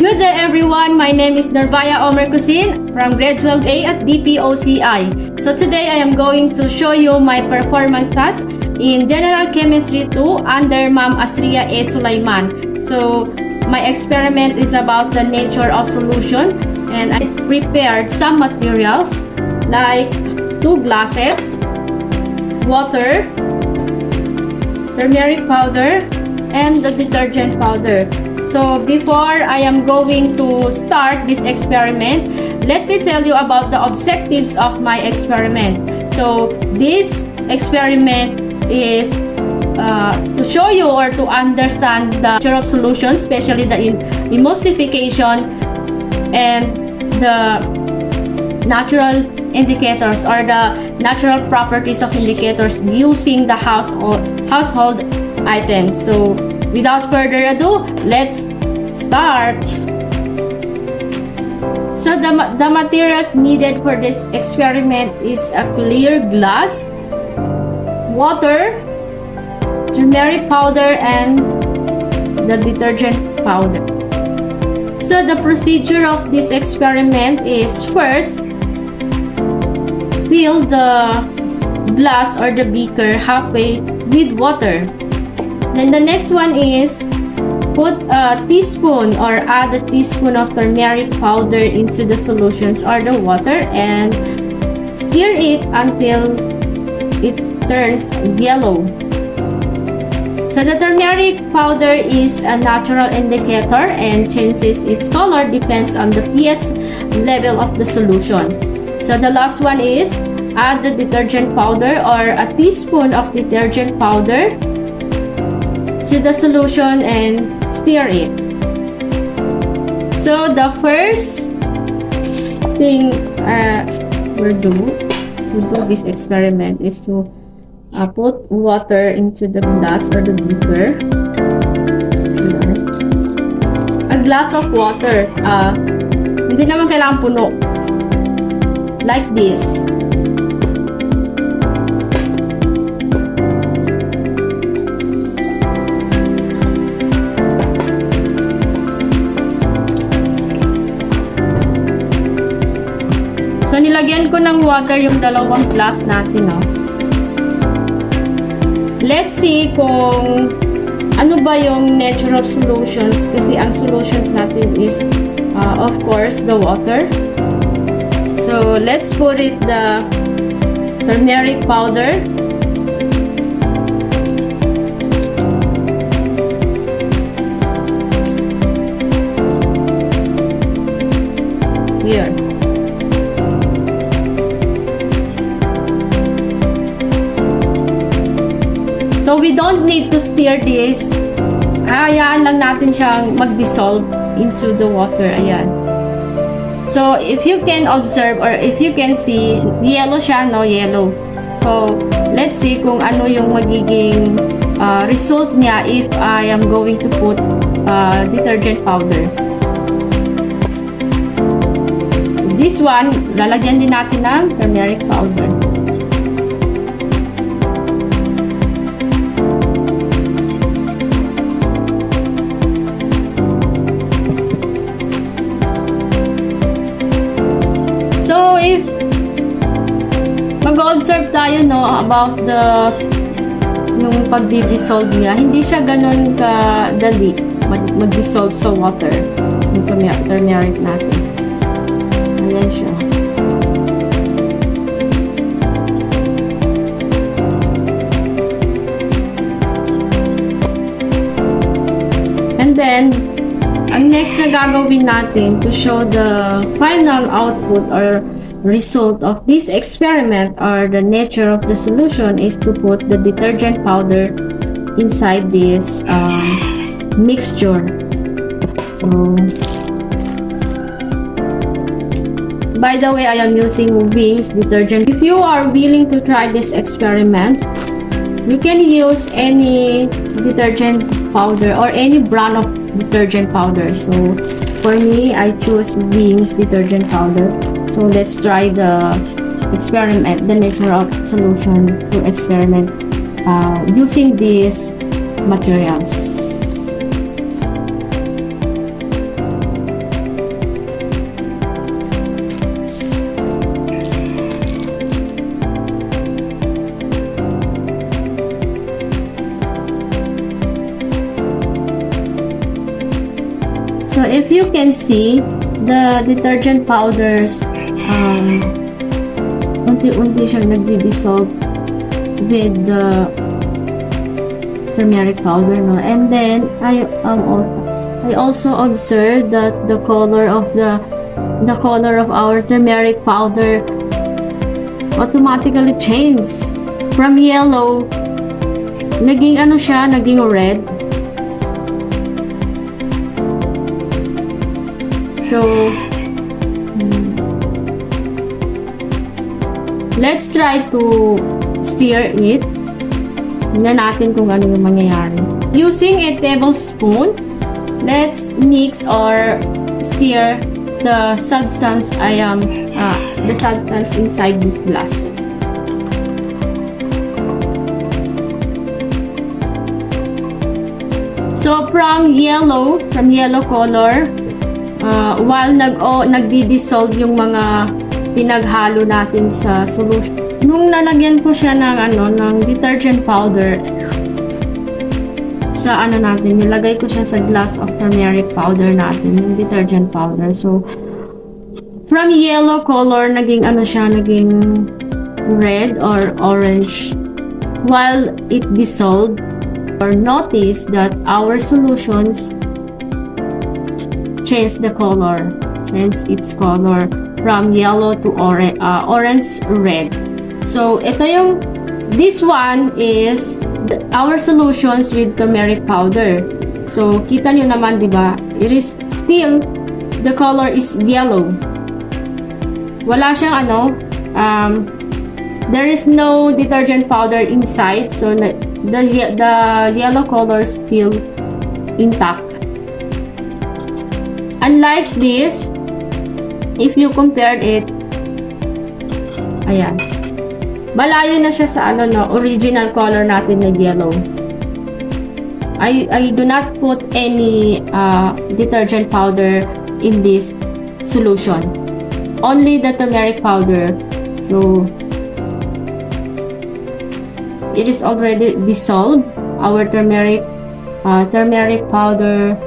Good day everyone, my name is Nervaya Omer Cusin from grade 12A at DPOCI. So today I am going to show you my performance task in General Chemistry 2 under Ma'am Asria A. Sulaiman. So my experiment is about the nature of solution, and I prepared some materials like 2 glasses, water, turmeric powder, and the detergent powder. So before I am going to start this experiment, let me tell you about the objectives of my experiment. So this experiment is to show you or to understand the nature of solutions, especially the emulsification and the natural indicators or the natural properties of indicators using the household items. So without further ado, let's start. So the materials needed for this experiment is a clear glass, water, turmeric powder, and the detergent powder. So the procedure of this experiment is, first, fill the glass or the beaker halfway with water. Then the next one is put a teaspoon or add a teaspoon of turmeric powder into the solutions or the water and stir it until it turns yellow. So the turmeric powder is a natural indicator and changes its color depends on the pH level of the solution. So the last one is add the detergent powder or a teaspoon of detergent powder to the solution and stir it. So the first thing we'll do to do this experiment is to put water into the glass or the beaker. A glass of water. Hindi naman kailangan puno. Like this. So, nilagyan ko ng water yung dalawang glass natin, no? Let's see kung ano ba yung nature of solutions. Kasi ang solutions natin is, of course, the water. So, let's put it the turmeric powder. Here. So, we don't need to stir this. Hayaan lang natin siyang mag-dissolve into the water. Ayan. So, if you can observe or if you can see, yellow siya, no? Yellow. So, let's see kung ano yung magiging result niya if I am going to put detergent powder. This one, lalagyan din natin ng turmeric powder. So, if mag-observe tayo, no, about yung pag-dissolve niya, hindi siya ganun kadali mag-dissolve sa water yung turmeric natin. Ayan siya. And then, ang next na gagawin natin to show the final output or result of this experiment or the nature of the solution is to put the detergent powder inside this mixture. So, by the way, I am using Wings detergent. If you are willing to try this experiment, you can use any detergent powder or any brand of detergent powder. So for me, I choose Wings detergent powder. So let's try the experiment, the nature of solution to experiment using these materials. So if you can see, the detergent powders, unti-unti siyang nagdi-dissolve with the turmeric powder, no? And then I also observed that the color of our turmeric powder automatically changed from yellow, naging red. So let's try to stir it. Tingnan natin kung ano yung mangyayari. Using a tablespoon, let's mix or stir the substance inside this glass. So from yellow color, while nagdi-dissolve yung mga pinaghalo natin sa solution, nung nalagyan ko siya ng detergent powder sa natin, nilagay ko siya sa glass of turmeric powder natin, yung detergent powder. So from yellow color, naging red or orange while it dissolved. Or notice that our solutions change its color from yellow to orange red. So this one is our solutions with turmeric powder. So kita nyo naman, diba? It is still, the color is yellow. Wala siyang there is no detergent powder inside, so the yellow color is still intact. Unlike this, if you compared it, ayan, malayo na siya sa original color natin na yellow. I do not put any detergent powder in this solution, only the turmeric powder. So it is already dissolved. Our turmeric powder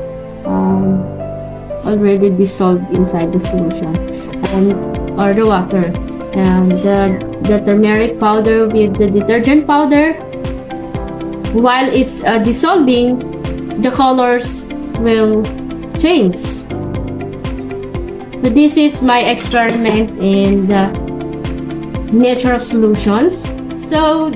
already dissolved inside the solution or the water. And the turmeric powder with the detergent powder, while it's dissolving, the colors will change. So this is my experiment in the nature of solutions. So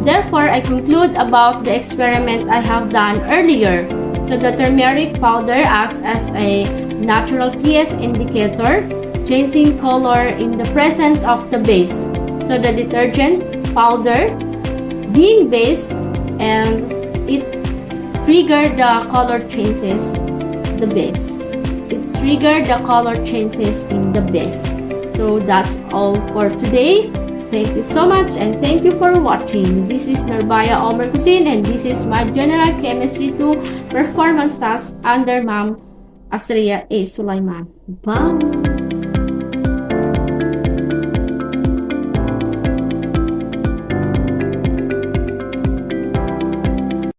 therefore, I conclude about the experiment I have done earlier. So the turmeric powder acts as a natural pH indicator, changing color in the presence of the base. So the detergent powder being base, and it triggered the color changes the base. It triggered the color changes in the base. So that's all for today. Thank you so much and thank you for watching. This is Narbaya Omer Cuisine and this is my General Chemistry 2 performance task under Ma'am Asria A. Sulaiman. Bye!